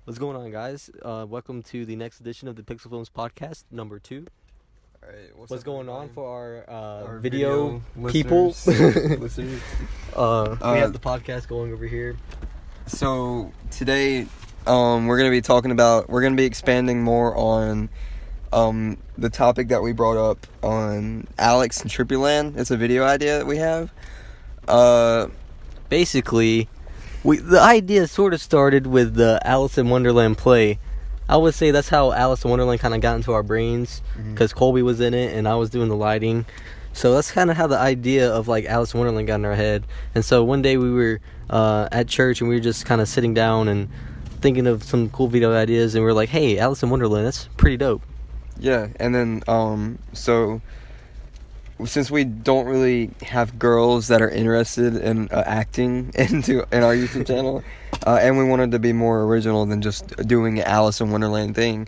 What's going on, guys? Welcome to the next edition of the Pixel Films podcast, number 2. All right, what's going on for our video people? listeners. We have the podcast going over here. So today, we're gonna be expanding more on the topic that we brought up on Alex and TRIPPY Land. It's a video idea that we have. Basically, the idea sort of started with the Alice in Wonderland play. I would say that's how Alice in Wonderland kind of got into our brains, because Colby was in it and I was doing the lighting. So that's kind of how the idea of like Alice in Wonderland got in our head. And so one day we were at church and we were just kind of sitting down and thinking of some cool video ideas, and we were like, hey, Alice in Wonderland, that's pretty dope. Yeah, and then so since we don't really have girls that are interested in acting in our YouTube channel, and we wanted to be more original than just doing an Alice in Wonderland thing,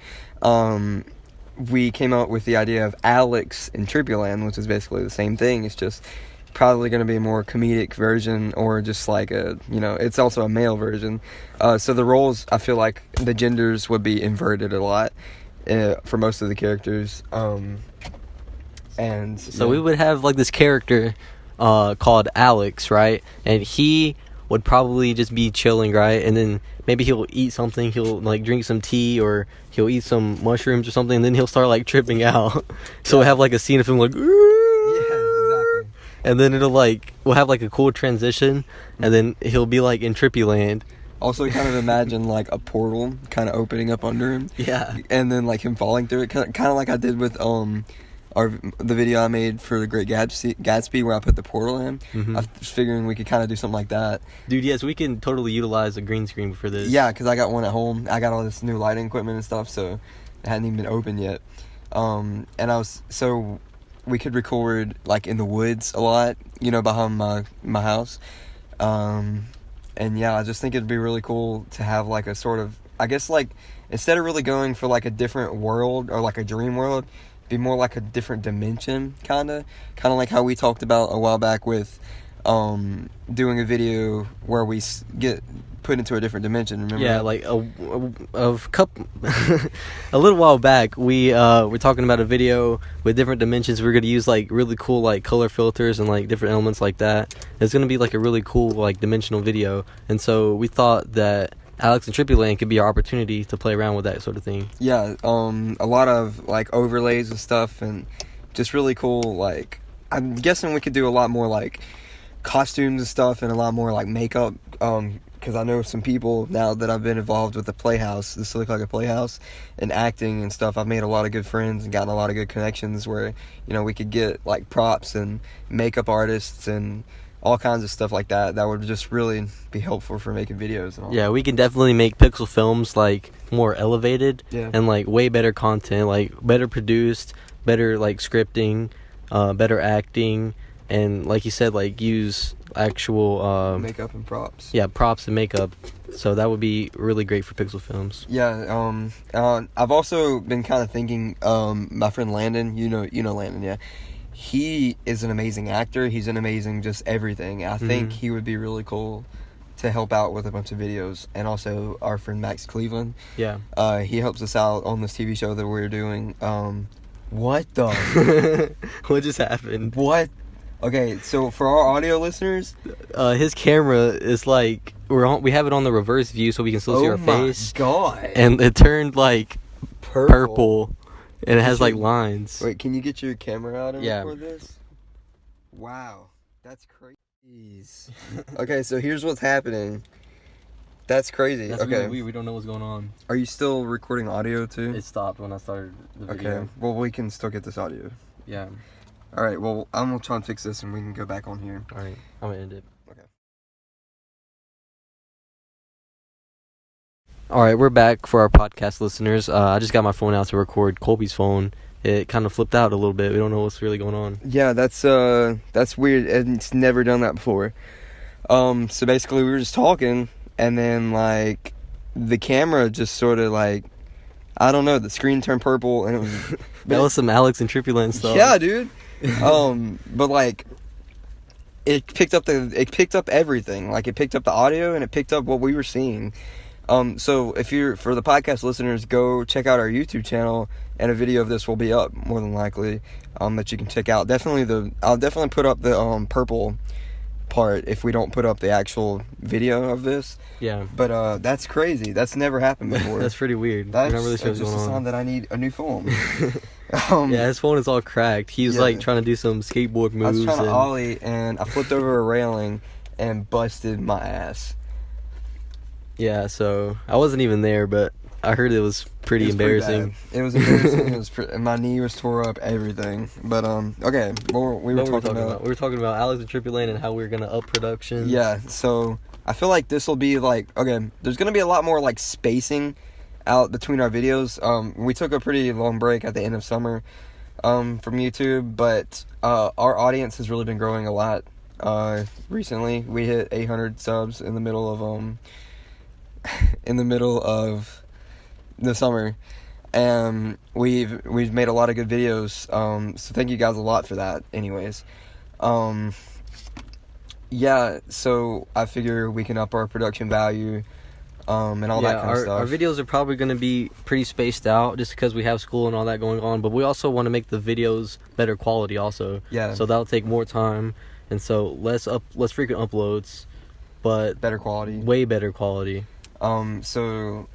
we came up with the idea of Alex in TRIPPY Land, which is basically the same thing. It's just probably going to be a more comedic version, or just like it's also a male version. So the roles, I feel like the genders would be inverted a lot for most of the characters. And so we would have like this character called Alex, right? And he would probably just be chilling, right? And then maybe he'll eat something, he'll like drink some tea, or he'll eat some mushrooms or something, and then he'll start like tripping out. So we'll have like a scene of him like, exactly. And then we'll have like a cool transition, and then he'll be like in TRIPPY Land. Also, kind of imagine like a portal kind of opening up under him. Yeah. And then like him falling through it, kind of like I did with the video I made for The Great Gatsby, where I put the portal in. I was figuring we could kind of do something like that. Dude, yes, we can totally utilize a green screen for this. Yeah, because I got one at home. I got all this new lighting equipment and stuff, so it hadn't even been open yet. So we could record like in the woods a lot, behind my house. And yeah, I just think it'd be really cool to have like a sort of, I guess, like instead of really going for like a different world or like a dream world, be more like a different dimension, kind of like how we talked about a while back with doing a video where we get put into a different dimension. Remember? Yeah, like a couple a little while back, we were talking about a video with different dimensions. We're gonna use like really cool like color filters and like different elements like that. It's gonna be like a really cool like dimensional video, and so we thought that Alex and TRIPPY Land could be our opportunity to play around with that sort of thing. Yeah, a lot of like overlays and stuff, and just really cool. Like, I'm guessing we could do a lot more like costumes and stuff, and a lot more like makeup. Because I know some people now that I've been involved with the Playhouse, the Silly Like a Playhouse, and acting and stuff. I've made a lot of good friends and gotten a lot of good connections where we could get like props and makeup artists and all kinds of stuff like that would just really be helpful for making videos and all. Yeah, we can definitely make Pixel Films like more elevated, and like way better content, like better produced, better like scripting, better acting, and like you said, like use actual makeup and props. Yeah, props and makeup. So that would be really great for Pixel Films. Yeah, I've also been kind of thinking, my friend Landon, you know Landon, yeah. He is an amazing actor. He's an amazing just everything. I think he would be really cool to help out with a bunch of videos. And also our friend Max Cleveland. Yeah. He helps us out on this TV show that we're doing. What the? What just happened? What? Okay, so for our audio listeners, his camera is like we have it on the reverse view so we can still see our face. Oh my god! And it turned like purple. And it has like lines. Wait, can you get your camera out and Yeah. record this? Wow, that's crazy. Okay, so here's what's happening. That's crazy. That's okay. really weird. We don't know what's going on. Are you still recording audio too? It stopped when I started the video. Okay. Well, we can still get this audio. Yeah. All right. Well, I'm gonna try and fix this, and we can go back on here. All right. I'm gonna end it. Okay. All right, we're back for our podcast listeners. I just got my phone out to record Colby's phone. It kind of flipped out a little bit. We don't know what's really going on. Yeah, that's weird, and it's never done that before. So basically, we were just talking, and then like the camera just sort of like, I don't know, the screen turned purple, and it was That was some Alex and TRIPPY Land stuff. Yeah, dude. But like, it picked up everything. Like, it picked up the audio, and it picked up what we were seeing. So if you're, for the podcast listeners, go check out our YouTube channel, and a video of this will be up more than likely, that you can check out. I'll definitely put up the purple part if we don't put up the actual video of this. Yeah. But that's crazy. That's never happened before. That's pretty weird. That's We're not really sure what's just going a on. sign that I need a new phone. Yeah, his phone is all cracked. He was Yeah. like trying to do some skateboard I was moves. trying to ollie, and I flipped over a railing and busted my ass. Yeah, so I wasn't even there, but I heard it was pretty embarrassing. It was embarrassing. My knee was tore up, everything. But okay, what we were talking about. We were talking about Alex and Trippy Lane and how we were gonna up production. Yeah, so I feel like this will be like, okay, there's gonna be a lot more like spacing out between our videos. We took a pretty long break at the end of summer from YouTube, but our audience has really been growing a lot recently. We hit 800 subs in the middle of the summer, and we've made a lot of good videos, so thank you guys a lot for that. Anyways, yeah, so I figure we can up our production value, and all that kind of stuff. Our videos are probably going to be pretty spaced out just because we have school and all that going on, but we also want to make the videos better quality also. Yeah. So that'll take more time, and so less frequent uploads, but Better quality. way better quality. So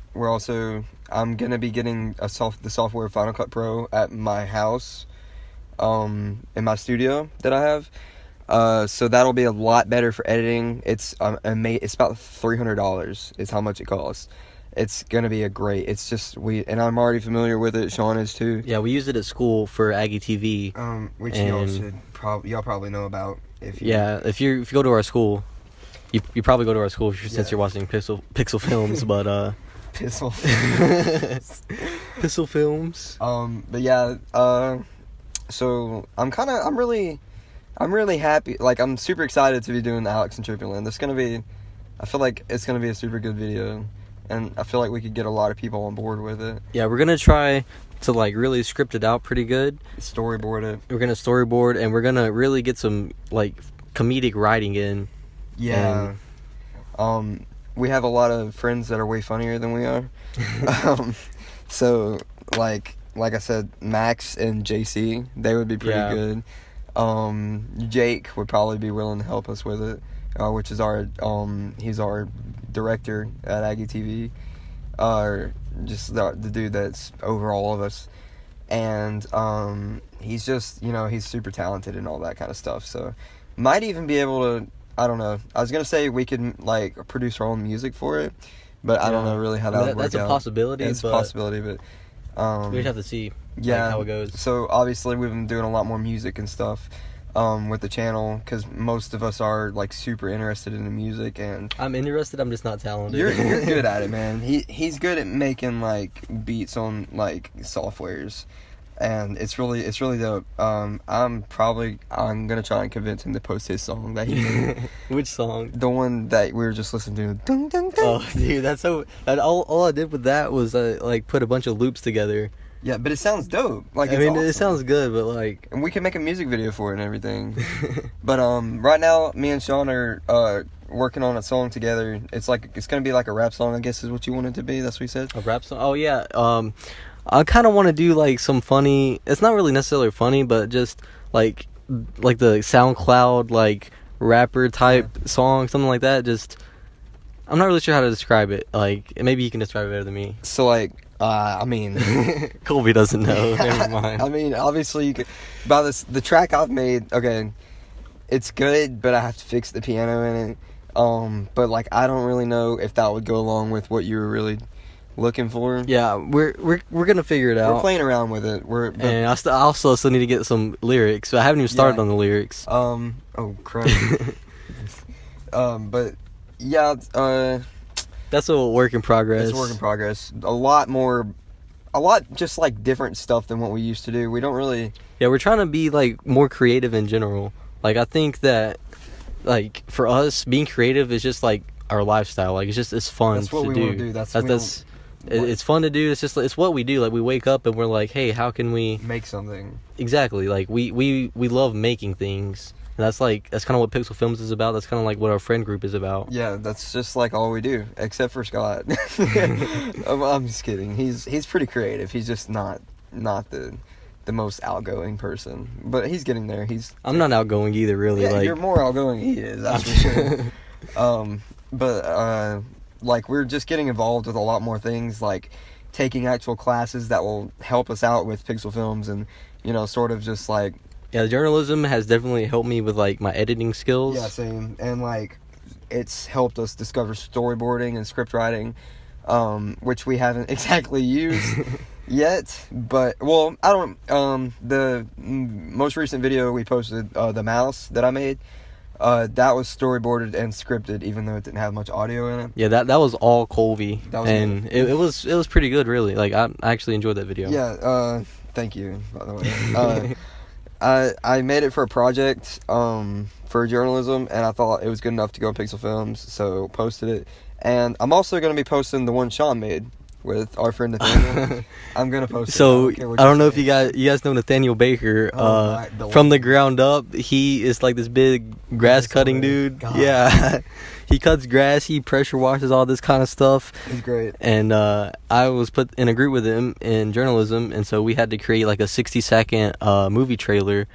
I'm gonna be getting the software Final Cut Pro at my house, in my studio that I have. So that'll be a lot better for editing. It's about $300 is how much it costs. It's gonna be it's just and I'm already familiar with it. Sean is too. Yeah, we use it at school for Aggie TV. Which and y'all probably know about if you. Yeah, if you go to our school, you probably go to our school since you're watching Pixel Films, but Pixel. Pixel Films. But yeah, so I'm really happy. Like, I'm super excited to be doing the Alex and Trippy Land. I feel like it's gonna be a super good video, and I feel like we could get a lot of people on board with it. Yeah, we're gonna try to like really script it out pretty good. Storyboard it. We're gonna storyboard, and we're gonna really get some like comedic writing in. Yeah. We have a lot of friends that are way funnier than we are. So like I said, Max and JC, they would be pretty good. Jake would probably be willing to help us with it, which is he's our director at Aggie TV, just the dude that's over all of us, and he's just, he's super talented and all that kind of stuff. So might even be able to, I don't know. I was gonna say we could like produce our own music for it, but I don't know really how that would work out. That's a possibility. It's a possibility, but we'd have to see how it goes. So obviously we've been doing a lot more music and stuff with the channel, because most of us are like super interested in the music, and I'm interested. I'm just not talented. You're good at it, man. He's good at making like beats on like softwares. And it's really dope. I'm gonna try and convince him to post his song that he made. Which song? The one that we were just listening to. Dun, dun, dun. Oh, dude, that's so. All I did with that was like put a bunch of loops together. Yeah, but it sounds dope. Like, I mean, awesome. it sounds good, but like, and we can make a music video for it and everything. But right now, me and Sean are working on a song together. It's gonna be like a rap song, I guess is what you want it to be. That's what you said. A rap song. Oh yeah. I kind of want to do like some funny. It's not really necessarily funny, but just like the SoundCloud like rapper type song, something like that. Just, I'm not really sure how to describe it. Like, maybe you can describe it better than me. So like, I mean, Colby doesn't know. Never mind. I mean, obviously you could. The track I've made. Okay, it's good, but I have to fix the piano in it. But like, I don't really know if that would go along with what you were really looking for. Yeah, we're gonna figure it out. We're playing around with it. And I also still need to get some lyrics. So I haven't even started on the lyrics. Oh crap. But yeah. That's a work in progress. It's a work in progress. A lot just like different stuff than what we used to do. We don't really. Yeah, we're trying to be like more creative in general. Like, I think that like for us, being creative is just like our lifestyle. Like, it's fun. That's what we want to do. It's fun to do. It's what we do. Like, we wake up and we're like, hey, how can we make something? Exactly. Like, we love making things, That's kind of what Pixel Films is about. That's kind of like what our friend group is about. Yeah, that's just like all we do, except for Scott. I'm just kidding. He's pretty creative. He's just not the most outgoing person, but he's getting there. I'm not outgoing either, really. Yeah, like you're more outgoing than he is. That's for sure. But like we're just getting involved with a lot more things, like taking actual classes that will help us out with Pixel Films, and sort of just like. Yeah, journalism has definitely helped me with like my editing skills. Yeah, same. And like it's helped us discover storyboarding and script writing, which we haven't exactly used yet. But well, I don't. The most recent video we posted, the mouse that I made, that was storyboarded and scripted, even though it didn't have much audio in it. Yeah, that was all Colby, and good. it was pretty good, really. Like I actually enjoyed that video. Yeah. Thank you, by the way. I made it for a project for journalism, and I thought it was good enough to go on Pixel Films, so posted it. And I'm also going to be posting the one Sean made with our friend Nathaniel. I'm going to post it. So I don't know if you guys know Nathaniel Baker. From the ground up, he is like this big grass cutting dude. God. Yeah. He cuts grass, he pressure washes, all this kind of stuff. He's great. And I was put in a group with him in journalism, and so we had to create like a 60-second movie trailer.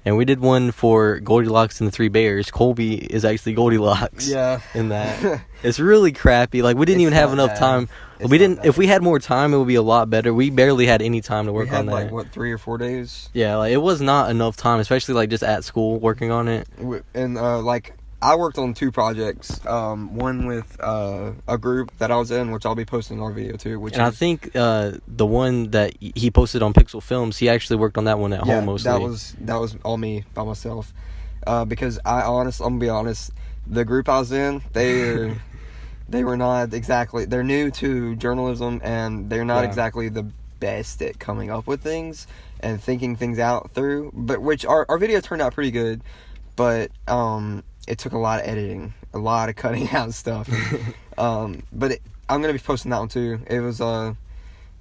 And we did one for Goldilocks and the Three Bears. Colby is actually Goldilocks. Yeah. In that. It's really crappy. Like we didn't even have enough time. If we had more time, it would be a lot better. We barely had any time to work on that. We had like 3 or 4 days? Yeah, like it was not enough time, especially like just at school working on it. And like I worked on 2 projects. One with a group that I was in, which I'll be posting in our video too. I think the one that he posted on Pixel Films, he actually worked on that one at home mostly. that was all me by myself. Because I'm gonna be honest, the group I was in, they were not exactly. They're new to journalism, and they're not exactly the best at coming up with things and thinking things out through. But which our video turned out pretty good, but it took a lot of editing, a lot of cutting out stuff. I'm gonna be posting that one too. It was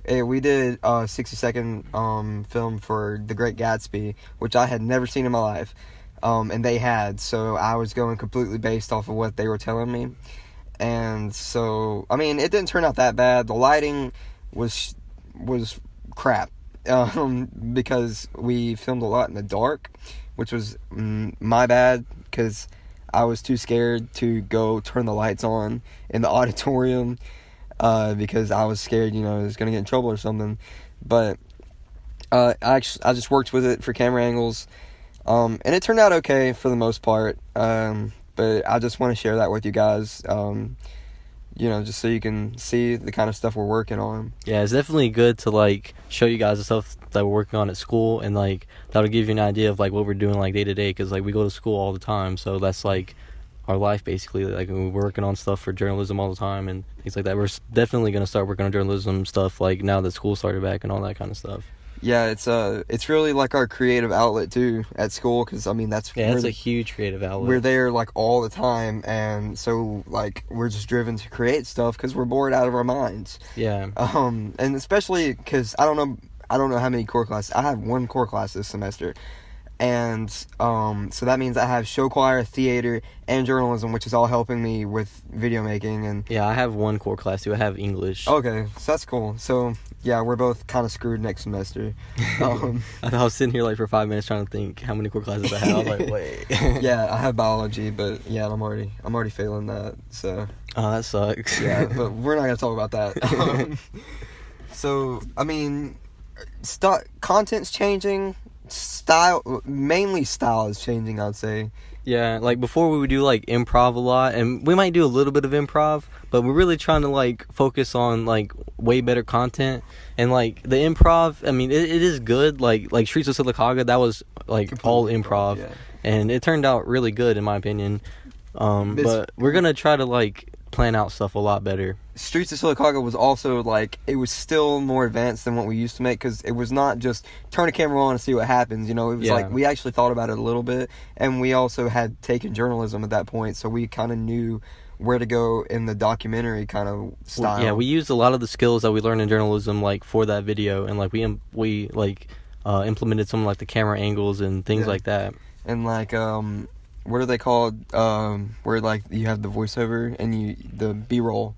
we did a 60-second film for The Great Gatsby, which I had never seen in my life, and they had. So I was going completely based off of what they were telling me, and so I mean it didn't turn out that bad. The lighting was crap, because we filmed a lot in the dark, which was my bad, because I was too scared to go turn the lights on in the auditorium, because I was scared, I was going to get in trouble or something. But I just worked with it for camera angles, and it turned out okay for the most part. But I just want to share that with you guys, just so you can see the kind of stuff we're working on. Yeah, it's definitely good to like show you guys the stuff that we're working on at school, and like that'll give you an idea of like what we're doing like day to day, because like we go to school all the time, so that's like our life basically. Like we're working on stuff for journalism all the time and things like that. We're definitely gonna start working on journalism stuff like now that school started back and all that kind of stuff. Yeah, it's really like our creative outlet too at school, because I mean it's a huge creative outlet. We're there like all the time, and so like we're just driven to create stuff because we're bored out of our minds. Yeah. And especially because I don't know how many core classes. I have 1 core class this semester, and so that means I have show choir, theater, and journalism, which is all helping me with video making. And yeah, I have 1 core class too. I have English. Okay, so that's cool. So yeah, we're both kind of screwed next semester. I was sitting here like for 5 minutes trying to think how many core classes I have. I was like, wait. Yeah, I have biology, but yeah, I'm already failing that. So. Oh, that sucks. Yeah, but we're not gonna talk about that. So I mean, content's changing. Mainly style is changing, I'd say. Yeah, like before we would do like improv a lot, and we might do a little bit of improv, but we're really trying to like focus on like way better content. And like the improv, I mean, it is good. Like Streets of Sylacauga, that was like all improv, yeah. And it turned out really good in my opinion. But we're gonna try to like plan out stuff a lot better. Streets of Sylacauga was also like, it was still more advanced than what we used to make, because it was not just turn a camera on and see what happens, it was like we actually thought about it a little bit, and we also had taken journalism at that point, so we kind of knew where to go in the documentary kind of style. Yeah, we used a lot of the skills that we learned in journalism like for that video, and like we implemented some like the camera angles and things like that. and like what are they called? Where like you have the voiceover and the B-roll.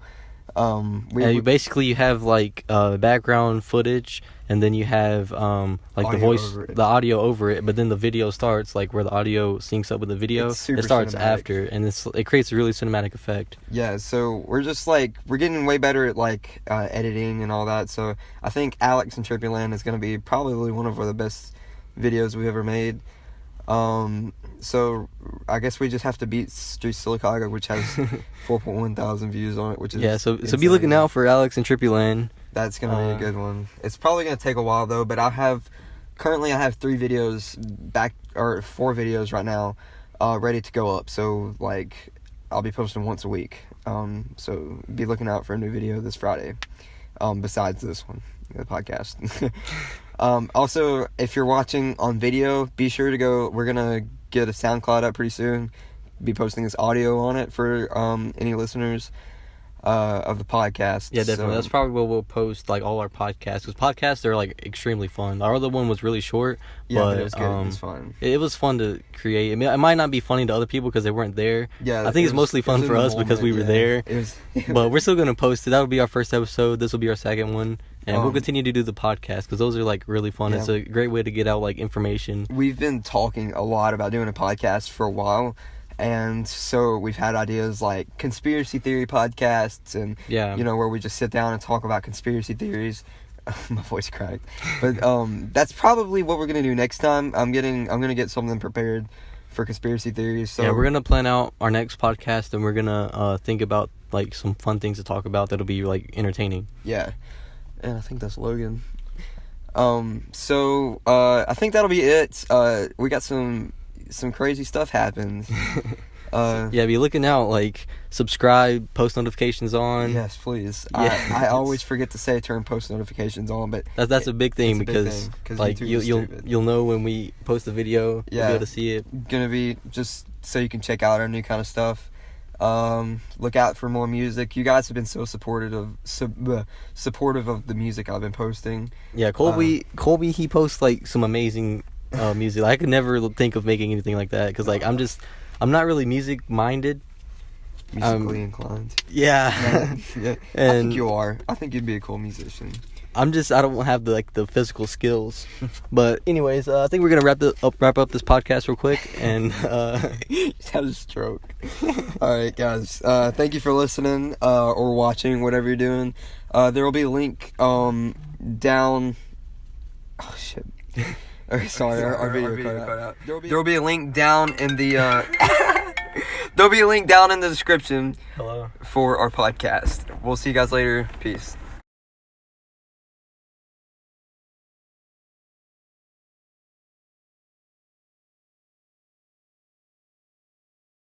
You have like background footage, and then you have like the voice, the audio over it, but then the video starts like where the audio syncs up with the video. It starts cinematic after, and it creates a really cinematic effect. Yeah, so we're just like we're getting way better at like editing and all that. So I think Alex and Trippy Land is going to be probably one of the best videos we've ever made. So I guess we just have to beat Street Silicaga, which has 4.1 thousand views on it, which is so be looking out for Alex and Trippy Land. That's gonna be a good one. It's probably gonna take a while though, but currently I have 4 videos right now, ready to go up. So like I'll be posting once a week. So be looking out for a new video this Friday. Besides this one, the podcast. Also, if you're watching on video, be sure to go. We're gonna get a SoundCloud up pretty soon. Be posting this audio on it for any listeners of the podcast. Yeah, definitely. So, that's probably where we'll post like all our podcasts, because podcasts are like extremely fun. Our other one was really short, but it was good. It was fun. It was fun to create. I mean, it might not be funny to other people because they weren't there. Yeah, I think it's mostly fun for us because we were there. But we're still gonna post it. That would be our first episode. This will be our second one. And we'll continue to do the podcast because those are like really fun. Yeah. It's a great way to get out like information. We've been talking a lot about doing a podcast for a while, and so we've had ideas like conspiracy theory podcasts, and where we just sit down and talk about conspiracy theories. My voice cracked, but that's probably what we're gonna do next time. I'm gonna get something prepared for conspiracy theories. So yeah, we're gonna plan out our next podcast, and we're gonna think about like some fun things to talk about that'll be like entertaining. Yeah. And I think that's Logan. So I think that'll be it. We got some crazy stuff happened. Be looking out. Like, subscribe, post notifications on. Yes, please. Yes. I always forget to say turn post notifications on, but that's a big thing because like you'll know when we post a video. You'll be able to see it. Gonna be just so you can check out our new kind of stuff. Look out for more music. You guys have been so supportive of the music I've been posting. Yeah, Colby, he posts like some amazing music. I could never think of making anything like that because like I'm not really music minded. Musically inclined. Yeah. Yeah. And I think you are. I think you'd be a cool musician. I don't have the physical skills. But anyways, I think we're gonna wrap up this podcast real quick and just had a stroke. All right, guys. Thank you for listening or watching, whatever you're doing. There will be a link down. Oh shit. Sorry, our video cut out. There will be a link down in the. There'll be a link down in the description. Hello. For our podcast. We'll see you guys later. Peace.